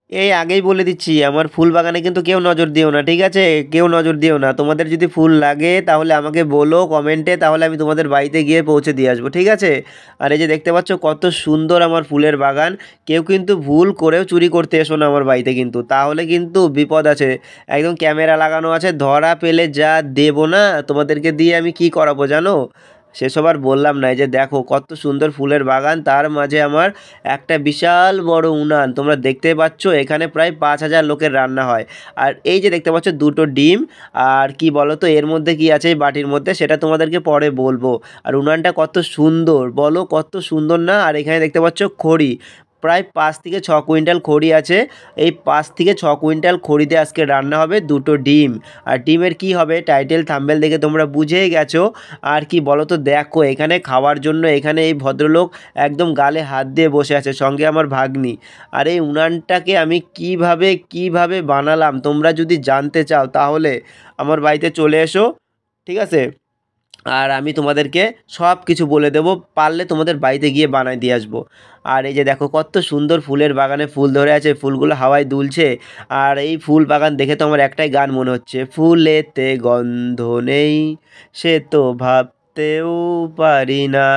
এই আগেই বলে দিচ্ছি, আমার ফুল বাগানে কিন্তু কেউ নজর দিও না, ঠিক আছে? কেউ নজর দিও না। তোমাদের যদি ফুল লাগে তাহলে আমাকে বলো কমেন্টে, তাহলে আমি তোমাদের বাড়িতে গিয়ে পৌঁছে দিয়ে আসবো, ঠিক আছে? আর এই যে দেখতে পাচ্ছ কত সুন্দর আমার ফুলের বাগান। কেউ কিন্তু ভুল করেও চুরি করতে এসো না আমার বাড়িতে কিন্তু, তাহলে কিন্তু বিপদ আছে। একদম ক্যামেরা লাগানো আছে, ধরা পেলে যা দেবো না তোমাদেরকে দিয়ে আমি কি করাবো জানো? সেসব আর বললাম না। এই যে দেখো কত সুন্দর ফুলের বাগান, তার মাঝে আমার একটা বিশাল বড় উনান তোমরা দেখতেই পাচ্ছ। এখানে প্রায় 5,000 লোকের রান্না হয়। আর এই যে দেখতে পাচ্ছ দুটো ডিম। আর কি বলো তো এর মধ্যে কি আছে এই বাটির মধ্যে, সেটা তোমাদেরকে পরে বলবো। আর উনানটা কত সুন্দর বলো, কত সুন্দর না? আর এখানে দেখতে পাচ্ছ খড়ি, প্রায় 5 থেকে 6 কুইন্টাল খড়ি আছে। এই 5 থেকে 6 কুইন্টাল খড়িতে আজকে রান্না হবে দুটো ডিম। আর ডিমের কি হবে টাইটেল থাম্বনেল দেখে তোমরা বুঝেই গেছো। আর কি বলো তো, দেখো এখানে খাওয়ার জন্য এখানে এই ভদ্রলোক একদম গালে হাত দিয়ে বসে আছে, সঙ্গে আমার ভাগ্নি। আর এই উনানটাকে আমি কিভাবে কিভাবে বানালাম তোমরা যদি জানতে চাও তাহলে আমার বাড়িতে চলে এসো, ঠিক আছে? আর আমি তোমাদেরকে সব কিছু বলে দেবো, পারলে তোমাদের বাড়িতে গিয়ে বানায় দিয়ে আসবো। আর এই যে দেখো কত সুন্দর ফুলের বাগানে ফুল ধরে আছে, ফুলগুলো হাওয়ায় দুলছে। আর এই ফুল বাগান দেখে তো আমার একটাই গান মনে হচ্ছে, ফুলেতে গন্ধ নেই সে তো ভাবতেও পারি না।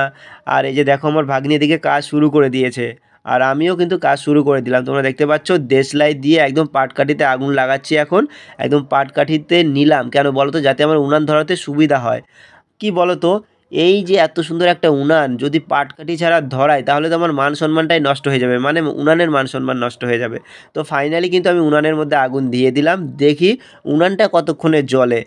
আর এই যে দেখো আমার ভাগ্নি এদিকে কাজ শুরু করে দিয়েছে। আর আমিও কিন্তু কাজ শুরু করে দিলাম, তোমরা দেখতে পাচ্ছ দেশলাই দিয়ে একদম পাটকাঠিতে আগুন লাগাচ্ছি এখন। একদম পাটকাঠিতে নিলাম কেন বলো তো, যাতে আমার উনান ধরাতে সুবিধা হয়। কি বলো তো, এই যে এত সুন্দর একটা উনান যদি পাটকাঠি ছাড়া ধরায় তাহলে তো আমার মান সম্মানটাই নষ্ট হয়ে যাবে, মানে উনানের মান সম্মান নষ্ট হয়ে যাবে। তো ফাইনালি কিন্তু আমি উনানের মধ্যে আগুন দিয়ে দিলাম, দেখি উনানটা কতক্ষণে জ্বলে।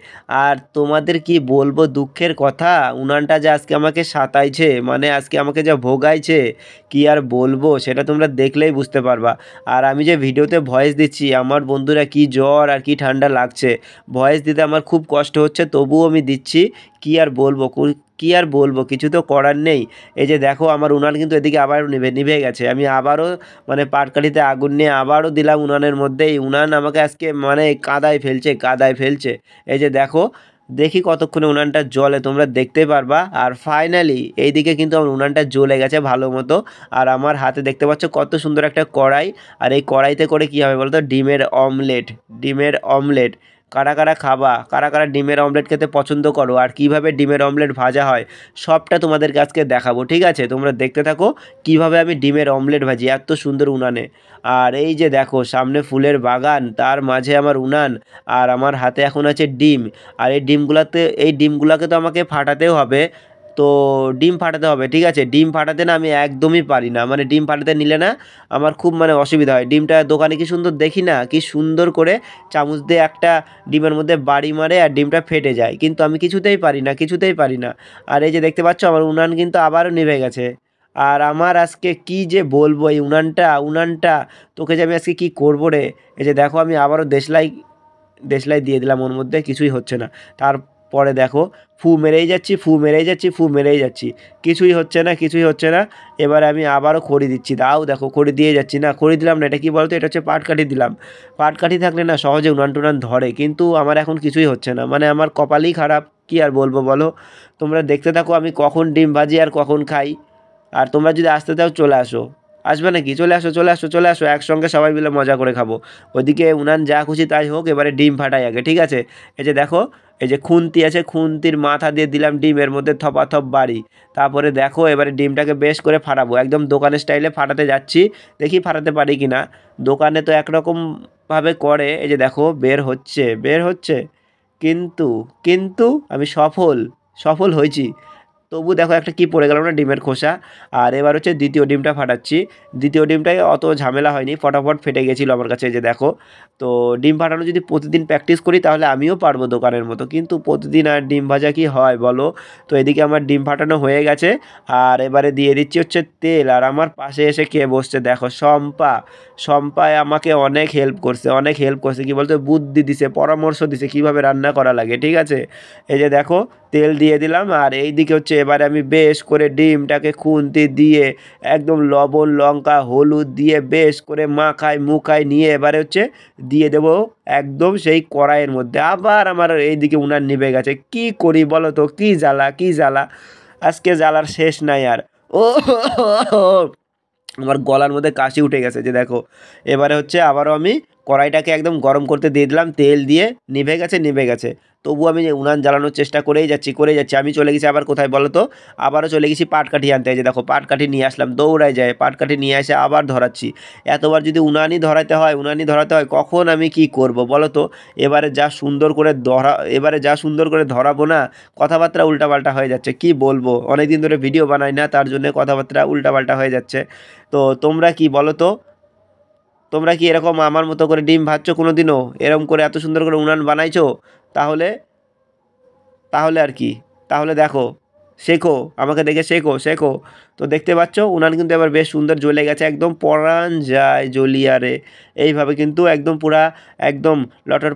আর তোমাদের কি বলবো দুঃখের কথা, উনানটা যে আজকে আমাকে সাতাইছে, মানে আজকে আমাকে যা ভোগাইছে, কি আর বলবো সেটা তোমরা দেখলেই বুঝতে পারবা। আর আমি যে ভিডিওতে ভয়েস দিচ্ছি আমার বন্ধুরা কি জ্বর আর কি ঠান্ডা লাগছে, ভয়েস দিতে আমার খুব কষ্ট হচ্ছে, তবুও আমি দিচ্ছি। কি আর বলবো কি আর বলবো, কিছু তো করার নেই। এই যে দেখো আমার উনান কিন্তু এদিকে আবারও নিভে নিভে গেছে, আমি আবারও মানে পাটকাঠিতে আগুন নিয়ে আবারও দিলাম উনানের মধ্যে। এই উনান আমাকে আজকে মানে কাদায় ফেলছে, কাদায় ফেলছে। এই যে দেখো, দেখি কতক্ষণে উনানটা জ্বলে তোমরা দেখতে পারবা। আর ফাইনালি এইদিকে কিন্তু আমার উনানটা জ্বলে গেছে ভালো মতো। আর আমার হাতে দেখতে পাচ্ছ কত সুন্দর একটা কড়াই। আর এই কড়াইতে করে কী হবে বলো তো, ডিমের অমলেট, ডিমের অমলেট। কারা কারা খাবা, কারা কারা ডিমের অমলেট খেতে পছন্দ করো, আর কিভাবে ডিমের অমলেট ভাজা হয় সবটা তোমাদেরকে আজকে দেখাবো, ঠিক আছে? তোমরা দেখতে থাকো কিভাবে আমি ডিমের অমলেট ভাজি এত সুন্দর উনানে। আর এই যে দেখো সামনে ফুলের বাগান, তার মাঝে আমার উনান, আর আমার হাতে এখন আছে ডিম। আর এই ডিমগুলাকে তো আমাকে ফাটাতেও হবে। তো ডিম ফাটাতে হবে, ঠিক আছে? ডিম ফাটাতে না আমি একদমই পারি না, মানে ডিম ফাটাতে নিলে না আমার খুব মানে অসুবিধা হয়। ডিমটা দোকানে কি সুন্দর দেখি না, কি সুন্দর করে চামচ দিয়ে একটা ডিমের মধ্যে বাড়ি মারে আর ডিমটা ফেটে যায়, কিন্তু আমি কিছুতেই পারি না, কিছুতেই পারি না। আর এই যে দেখতে পাচ্ছ আমার উনান কিন্তু আবারও নিভে গেছে। আর আমার আজকে কি যে বলবো, এই উনানটা উনানটা তোকে যে আমি আজকে কি করবো রে। এই যে দেখো আমি আবারও দেশলাই দেশলাই দিয়ে দিলাম ওর মধ্যে, কিছুই হচ্ছে না। তারপরে দেখো ফু মেরেই যাচ্ছি, ফু মেরেই যাচ্ছি, ফু মেরেই যাচ্ছি, কিছুই হচ্ছে না, কিছুই হচ্ছে না। এবার আমি আবারও খড়ি দিচ্ছি, দাও দেখো খড়ি দিয়ে যাচ্ছি, না খড়ি দিলাম না, এটা কি বলতো, এটা হচ্ছে পাটকাঠি দিলাম। পাটকাঠি থাকলে না সহজে উনান টুনান ধরে, কিন্তু আমার এখন কিছুই হচ্ছে না, মানে আমার কপালই খারাপ, কি আর বলবো বলো। তোমরা দেখতে থাকো আমি কখন ডিম ভাজি আর কখন খাই। আর তোমরা যদি আসতে চাও চলে আসো, আসবে নাকি? চলে আসো, চলে আসো, চলে আসো, একসঙ্গে সবাই মিলে মজা করে খাবো। ওইদিকে উনান যা খুশি তাই হোক, এবারে ডিম ফাটাই আগে, ঠিক আছে? এই যে দেখো, এই যে খুন্তি আছে, খুন্তির মাথা দিয়ে দিলাম ডিমের মধ্যে থপাথপ বাড়ি। তারপরে দেখো এবারে ডিমটাকে বেশ করে ফাটাবো, একদম দোকানের স্টাইলে ফাটাতে যাচ্ছি, দেখি ফাটাতে পারি কি না। দোকানে তো একরকমভাবে করে। এই যে দেখো বের হচ্ছে, বের হচ্ছে, কিন্তু কিন্তু আমি সফল, সফল হয়েছি। তবু দেখো একটা কি পড়ে গেল না, ডিমের খোসা। আর এবার হচ্ছে দ্বিতীয় ডিমটা ফাটাচ্ছি। দ্বিতীয় ডিমটায় অত ঝামেলা হয়নি, ফটাফট ফেটে গেছিলো আমার কাছে, এই যে দেখো। তো ডিম ফাটানো যদি প্রতিদিন প্র্যাকটিস করি তাহলে আমিও পারবো দোকানের মতো, কিন্তু প্রতিদিন আর ডিম ভাজা কি হয় বলো। তো এদিকে আমার ডিম ফাটানো হয়ে গেছে। আর এবারে দিয়ে দিচ্ছি হচ্ছে তেল। আর আমার পাশে এসে কে বসছে দেখো, শম্পা। শম্পায় আমাকে অনেক হেল্প করছে, অনেক হেল্প করছে, কি বলতে বুদ্ধি দিছে, পরামর্শ দিছে কীভাবে রান্না করা লাগে, ঠিক আছে? এই যে দেখো তেল দিয়ে দিলাম। আর এই দিকে হচ্ছে এবারে আমি বেশ করে ডিমটাকে খুন্তি দিয়ে একদম লবণ লঙ্কা হলুদ দিয়ে বেশ করে মাখায় মুখায় নিয়ে এবারে হচ্ছে দিয়ে দেবো একদম সেই কড়াইয়ের মধ্যে। আবার আমার এইদিকে উনান নিভে গেছে, কি করি বলো তো, কি জ্বালা, কি জ্বালা, আজকে জ্বালার শেষ নাই আর। ও আমার গলার মধ্যে কাশি উঠে গেছে যে দেখো। এবারে হচ্ছে আবারও আমি কড়াইটাকে একদম গরম করতে দিয়ে দিলাম, তেল দিয়ে নিভে গেছে। তবুও আমি যে উনান জ্বালানোর চেষ্টা করেই যাচ্ছি। আমি চলে গেছি আবার কোথায় বলো তো? আবারও চলে গেছি পাটকাঠি আনতে। এই যে দেখো পাটকাঠি নিয়ে আসলাম, দৌড়ায় যায় পাটকাঠি নিয়ে এসে আবার ধরাচ্ছি। এতবার যদি উনানই ধরাতে হয় কখন আমি কি করব বলো তো? এবারে যা সুন্দর করে ধরাবো না, কথাবার্তা উল্টাপাল্টা হয়ে যাচ্ছে। কি বলবো, অনেক দিন ধরে ভিডিও বানাই না, তার জন্য কথাবার্তা উল্টাপাল্টা হয়ে যাচ্ছে। তো তোমরা কি বলো তো? তোমরা কি এরকম আমার মতো করে ডিম ভাজছো কোনো দিনও? এরকম করে এত সুন্দর করে উনান বানাইছো? তাহলে তাহলে আর কি, তাহলে দেখো, শেখো, আমাকে দেখে শেখো শেখো। তো দেখতে পাচ্ছ উনান কিন্তু এবার বেশ সুন্দর জ্বলে গেছে, একদম পরান যায় জ্বলিয়ারে। এইভাবে কিন্তু একদম পুরা একদম লটর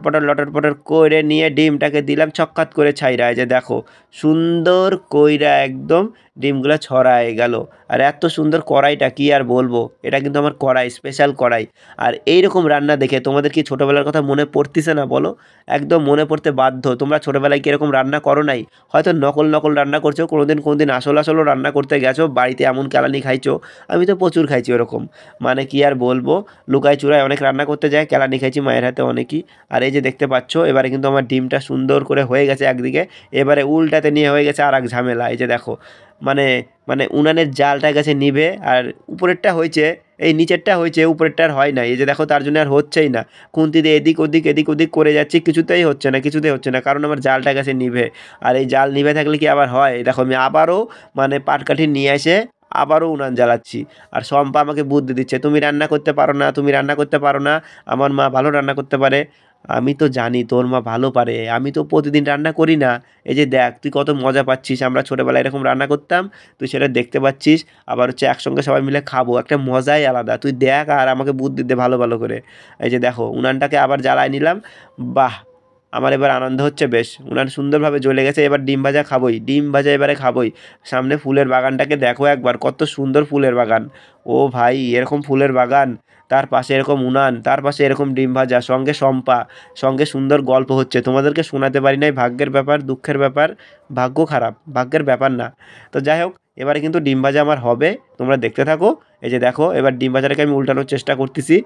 পটর করে নিয়ে ডিমটাকে দিলাম ছক্কাত করে ছাইরা। এই যে দেখো সুন্দর কইরা একদম ডিমগুলো ছড়ায় গেল। আর এত সুন্দর কড়াইটা কি আর বলবো, এটা কিন্তু আমার কড়াই, স্পেশাল কড়াই। আর এইরকম রান্না দেখে তোমাদের কি ছোটোবেলার কথা মনে পড়তিছে না বলো? একদম মনে পড়তে বাধ্য। তোমরা ছোটোবেলায় কি এরকম রান্না করো নাই? হয়তো নকল রান্না করছো, কোনোদিন আসলও রান্না করতে গেছো, বাড়িতে এমন কেলানি খাইছো। আমি তো প্রচুর খাইছি ওরকম, মানে কি আর বলবো। লুকাই চুরাই অনেক রান্না করতে যায়, কেলানি খাইছি মায়ের হাতে অনেকই। আর এই যে দেখতে পাচ্ছ এবারে কিন্তু আমার ডিমটা সুন্দর করে হয়ে গেছে একদিকে, এবারে উল্টাতে নিয়ে হয়ে গেছে আর এক ঝামেলা। এই যে দেখো, মানে মানে উনানের জালটা গেছে নিভে, আর উপরেরটা হয়েছে, এই নিচেরটা হয়েছে, উপরেরটা আর হয় না। এই যে দেখো তার জন্য আর হচ্ছেই না। খুন্তি দিয়ে এদিক ওদিক করে যাচ্ছি, কিছুতেই হচ্ছে না, কারণ আমার জালটা গেছে নিভে। আর এই জাল নিভে থাকলে কি আবার হয়? দেখো আমি আবারও মানে পাটকাঠি নিয়ে এসে আবারও উনান জ্বালাচ্ছি। আর শম্পা আমাকে বুদ্ধি দিচ্ছে, তুমি রান্না করতে পারো না, তুমি রান্না করতে পারো না, আমার মা ভালো রান্না করতে পারে। আমি তো জানি তোর মা ভালো পারে, আমি তো প্রতিদিন রান্না করি না। এই যে দেখ তুই কত মজা পাচ্ছিস, আমরা ছোটোবেলায় এরকম রান্না করতাম, তুই সেটা দেখতে পাচ্ছিস। আবার হচ্ছে একসঙ্গে সবাই মিলে খাবো, একটা মজাই আলাদা। তুই দেখ আর আমাকে বুদ্ধি দে ভালো করে। এই যে দেখো উনানটাকে আবার জ্বালায় নিলাম। বাহ, আমার এবার আনন্দ হচ্ছে বেশ, উনান সুন্দরভাবে জ্বলে গেছে। এবার ডিম ভাজা এবারে খাবোই। সামনে ফুলের বাগানটাকে দেখো একবার, কত সুন্দর ফুলের বাগান। ও ভাই, এরকম ফুলের বাগান, তার পাশে এরকম উনান, তার পাশে এরকম ডিম ভাজা, সঙ্গে শম্পা, সঙ্গে সুন্দর গল্প হচ্ছে। তোমাদেরকে শোনাতে পারি নাই, ভাগ্যের ব্যাপার, দুঃখের ব্যাপার। ভাগ্য খারাপ, ভাগ্যের ব্যাপার না। তো যাই হোক, এবারে কিন্তু ডিম ভাজা আমার হবে, তোমরা দেখতে থাকো। এই যে দেখো এবার ডিম ভাজাটাকে আমি উল্টানোর চেষ্টা করতেছি।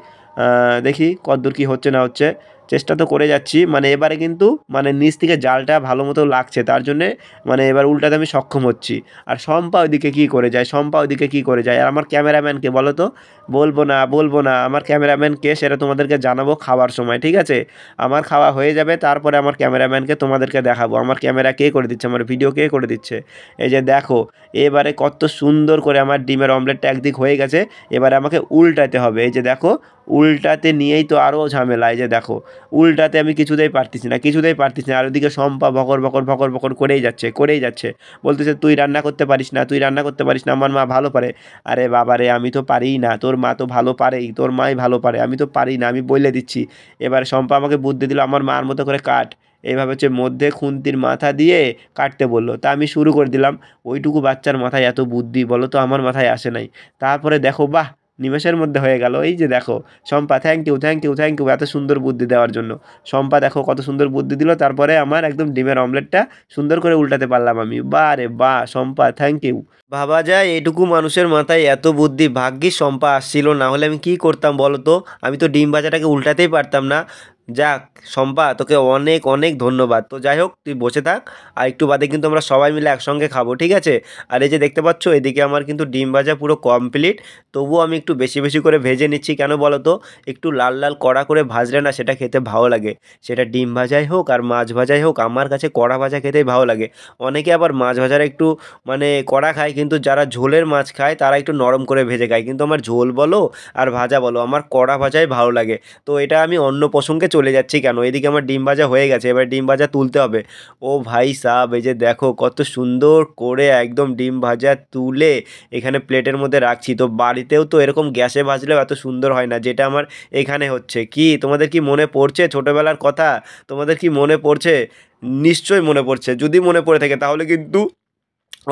দেখি কতদূর কী হচ্ছে না হচ্ছে। চেষ্টা তো করে যাচ্ছি, মানে এবারে কিন্তু মানে নিচ থেকে জালটা ভালো মতো লাগছে, তার জন্যে মানে এবার উল্টাতে আমি সক্ষম হচ্ছি। আর শম্পা ওইদিকে কী করে যায়, আর আমার ক্যামেরাম্যানকে বলো তো? বলবো না আমার ক্যামেরাম্যানকে, সেটা তোমাদেরকে জানাবো খাওয়ার সময়, ঠিক আছে? আমার খাওয়া হয়ে যাবে, তারপরে আমার ক্যামেরাম্যানকে তোমাদেরকে দেখাবো আমার ক্যামেরা কে করে দিচ্ছে, আমার ভিডিও কে করে দিচ্ছে। এই যে দেখো এবারে কত সুন্দর করে আমার ডিমের অমলেটটা একদিক হয়ে গেছে, এবারে আমাকে উল্টাতে হবে। এই যে দেখো উল্টাতে নিয়েই তো আরও ঝামেলা। এই যে দেখো উল্টাতে আমি কিছুতেই পারতেছি না। আর ওদিকে শম্পা ভকর ভকর করেই যাচ্ছে। বলতেছে তুই রান্না করতে পারিস না, আমার মা ভালো পারে। আরে বাবা রে, আমি তো পারিই না, তোর মা তো ভালো পারেই, তোর মাই ভালো পারে, আমি তো পারি না, আমি বলে দিচ্ছি। এবার শম্পা আমাকে বুদ্ধি দিল, আমার মার মতো করে কাট। এইভাবে হচ্ছে মধ্যে খুন্তির মাথা দিয়ে কাটতে বললো, তা আমি শুরু করে দিলাম। ওইটুকু বাচ্চার মাথায় এত বুদ্ধি বলো তো, আমার মাথায় আসে নাই। তারপরে দেখো, বাহ, নিমেষের মধ্যে হয়ে গেল। এই যে দেখো শম্পা, থ্যাংক ইউ এত সুন্দর বুদ্ধি দেওয়ার জন্য। শম্পা দেখো কত সুন্দর বুদ্ধি দিল, তারপরে আমার একদম ডিমের অমলেটটা সুন্দর করে উল্টাতে পারলাম আমি। বাহ রে বাহ, শম্পা থ্যাংক ইউ। ভাবা যায় এইটুকু মানুষের মাথায় এত বুদ্ধি, ভাগ্যিস শম্পা আসছিল, না হলে আমি কি করতাম বলো তো? আমি তো ডিম ভাজাটাকে উল্টাতেই পারতাম না। যাক শম্পা, তোকে অনেক অনেক ধন্যবাদ। তো যাই হোক, তুই বসে থাক, আর একটু বাদে কিন্তু আমরা সবাই মিলে একসঙ্গে খাবো, ঠিক আছে? আর এই যে দেখতে পাচ্ছ এদিকে আমার কিন্তু ডিম ভাজা পুরো কমপ্লিট। তবুও আমি একটু বেশি করে ভেজে নিচ্ছি, কেন বলো তো? একটু লাল লাল কড়া করে ভাজলে না সেটা খেতে ভালো লাগে। সেটা ডিম ভাজাই হোক আর মাছ ভাজাই হোক, আমার কাছে কড়া ভাজা খেতেই ভালো লাগে। অনেকে আবার মাছ ভাজার একটু মানে কড়া খায়, কিন্তু যারা ঝোলের মাছ খায় তারা একটু নরম করে ভেজে খায়। কিন্তু আমার ঝোল বলো আর ভাজা বলো, আমার কড়া ভাজাই ভালো লাগে। তো এটা আমি অন্য প্রসঙ্গে চলে যাচ্ছি কেন, এদিকে আমার ডিম ভাজা হয়ে গেছে, এবার ডিম ভাজা তুলতে হবে। ও ভাই সাব, এই যে দেখো কত সুন্দর করে একদম ডিম ভাজা তুলে এখানে প্লেটের মধ্যে রাখছি। তো বাড়িতেও তো এরকম গ্যাসে ভাজলেও এত সুন্দর হয় না, যেটা আমার এখানে হচ্ছে। কি তোমাদের কি মনে পড়ছে ছোটোবেলার কথা? তোমাদের কি মনে পড়ছে? নিশ্চয়ই মনে পড়ছে। যদি মনে পড়ে থাকে তাহলে কিন্তু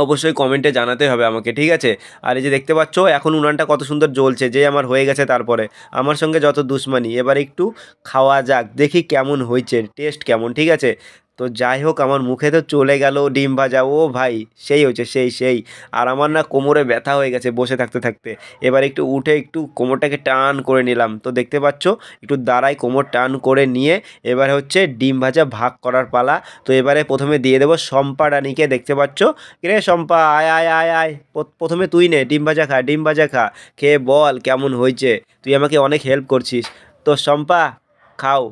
অবশ্যই কমেন্টে জানাতে হবে আমাকে, ঠিক আছে? আর এই যে দেখতে পাচ্ছ এখন উনানটা কত সুন্দর জ্বলছে, যে আমার হয়ে গেছে। তারপরে আমার সঙ্গে যত দুশ্মনী, এবার একটু খাওয়া যাক, দেখি কেমন হয়েছে, টেস্ট কেমন, ঠিক আছে? তো যাই হোক আমার মুখে তো চলে গেল ডিম ভাজা। ও ভাই সেই হচ্ছে সেই। আর আমার না কোমরে ব্যথা হয়ে গেছে বসে থাকতে থাকতে। এবার একটু উঠে একটু কোমরটাকে টান করে নিলাম। তো দেখতে পাচ্ছ একটু দাঁড়াই, কোমর টান করে নিয়ে এবার হচ্ছে ডিম ভাজা ভাগ করার পালা। তো এবারে প্রথমে দিয়ে দেবো শম্পা রানীকে। দেখতে পাচ্ছ, রে শম্পা আয় আয় আয় আয়, প্রথমে তুই নে ডিম ভাজা খা, ডিম ভাজা খা, খেয়ে বল কেমন হয়েছে। তুই আমাকে অনেক হেল্প করছিস। তো শম্পা খাও।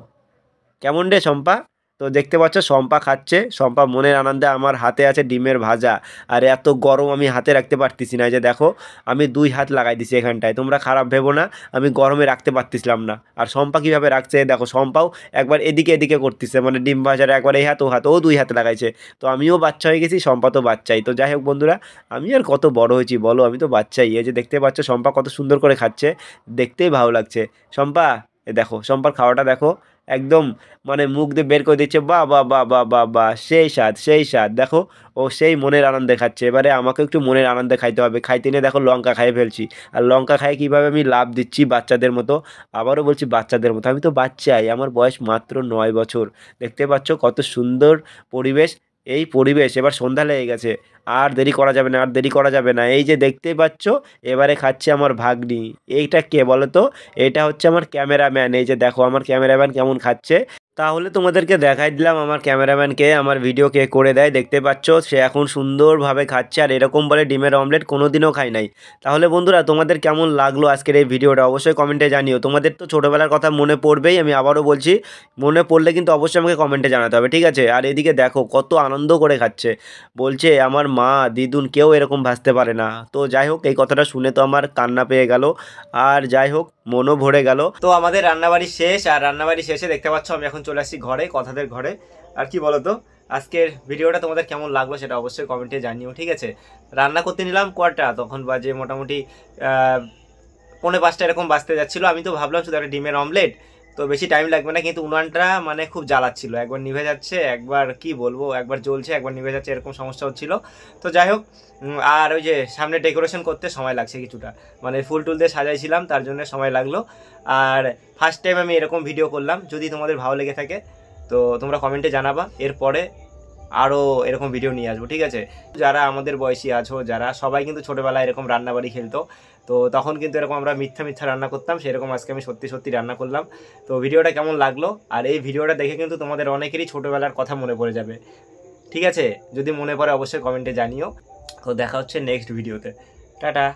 কেমন রে শম্পা? তো দেখতে পাচ্ছ শম্পা খাচ্ছে। শম্পা মনের আনন্দে, আমার হাতে আছে ডিমের ভাজা। আর এত গরম আমি হাতে রাখতে পারতেছি না। এই যে দেখো আমি 2 হাত লাগাই দিছি এখানটায়, তোমরা খারাপ ভেবো না, আমি গরমে রাখতে পারতেছিলাম না। আর শম্পা কীভাবে রাখছে দেখো, শম্পাও একবার এদিকে এদিকে করতেছে, মানে ডিম ভাজার একবার এই হাত ও হাত, ও 2 হাত লাগাইছে। তো আমিও বাচ্চা হয়ে গেছি, শম্পা তো বাচ্চাই। তো যাই হোক বন্ধুরা, আমি আর কত বড় হয়েছি বলো, আমি তো বাচ্চাই। এই যে দেখতে পাচ্ছ শম্পা কত সুন্দর করে খাচ্ছে, দেখতেই ভালো লাগছে। শম্পা এ দেখো, শম্পার খাওয়াটা দেখো, একদম মানে মুখ দিয়ে বের করে দিচ্ছে, বাহ বাহ বাহ বাহ বাহ বাহ, সেই স্বাদ সেই স্বাদ। দেখো ও সেই মনের আনন্দে খাচ্ছে। এবারে আমাকে একটু মনের আনন্দে খাইতে হবে। খাইতে নিয়ে দেখো লঙ্কা খাইয়ে ফেলছি। আর লঙ্কা খাই কীভাবে আমি লাভ দিচ্ছি বাচ্চাদের মতো। আবারও বলছি বাচ্চাদের মতো, আমি তো বাচ্চাই, আমার বয়স মাত্র 9 বছর। দেখতে পাচ্ছ কত সুন্দর পরিবেশ। এই পরিবেশ, এবার সন্ধ্যা লেগে গেছে, আর দেরি করা যাবে না, আর দেরি করা যাবে না। এই যে দেখতেই পাচ্ছ এবারে খাচ্ছে আমার ভাগ্নি। এইটা কে বলো তো? এটা হচ্ছে আমার ক্যামেরাম্যান। এই যে দেখো আমার ক্যামেরাম্যান কেমন খাচ্ছে। তাহলে তোমাদেরকে দেখাই দিলাম আমার ক্যামেরাম্যানকে, আমার ভিডিও কে করে দেয়। দেখতে পাচ্ছ সে এখন সুন্দরভাবে খাচ্ছে, আর এরকম বলে ডিমের অমলেট কোনো দিনও খাই নাই। তাহলে বন্ধুরা তোমাদের কেমন লাগলো আজকের এই ভিডিওটা অবশ্যই কমেন্টে জানিও। তোমাদের তো ছোটোবেলার কথা মনে পড়বেই, আমি আবারও বলছি, মনে পড়লে কিন্তু অবশ্যই আমাকে কমেন্টে জানাতে হবে, ঠিক আছে? আর এদিকে দেখো কত আনন্দ করে খাচ্ছে, বলছে আমার মা দিদুন কেউ এরকম ভাজতে পারে না। তো যাই হোক, এই কথাটা শুনে তো আমার কান্না পেয়ে গেল, আর যাই হোক মনও ভরে গেল। তো আমাদের রান্নাবাড়ি শেষ, আর রান্নাবাড়ি শেষে দেখতে পাচ্ছ আমি এখন চলে আসছি ঘরে, কথাদের ঘরে। আর কি বলো তো, আজকের ভিডিওটা তোমাদের কেমন লাগলো সেটা অবশ্যই কমেন্টে জানিও, ঠিক আছে? রান্না করতে নিলাম কটা, তখন বাজে মোটামুটি 4:45 এরকম বাজতে যাচ্ছিলো। আমি তো ভাবলাম শুধু একটা ডিমের অমলেট, তো বেশি টাইম লাগবে না, কিন্তু উনানটা মানে খুব জ্বালাচ্ছিল, একবার নিভে যাচ্ছে, একবার কি বলবো, একবার জ্বলছে একবার নিভে যাচ্ছে, এরকম সমস্যা হচ্ছিল। তো যাই হোক, আর ওই যে সামনে ডেকোরেশন করতে সময় লাগছে কিছুটা, মানে ফুল টুল দিয়ে সাজাইছিলাম তার জন্য সময় লাগলো। আর ফার্স্ট টাইম আমি এরকম ভিডিও করলাম। যদি তোমাদের ভালো লেগে থাকে তো তোমরা কমেন্টে জানাবা, এরপরে আরও এরকম ভিডিও নিয়ে আসবো, ঠিক আছে? যারা আমাদের বয়সী আছো, যারা সবাই কিন্তু ছোটোবেলায় এরকম রান্নাবাড়ি খেলতো, তো তখন কিন্তু এরকম আমরা মিথ্যা রান্না করতাম, সেরকম আজকে আমি সত্যি রান্না করলাম। তো ভিডিওটা কেমন লাগলো, আর এই ভিডিওটা দেখে কিন্তু তোমাদের অনেকেরই ছোটোবেলার কথা মনে পড়ে যাবে, ঠিক আছে? যদি মনে পড়ে অবশ্যই কমেন্টে জানিও। তো দেখা হচ্ছে নেক্সট ভিডিওতে। টাটা।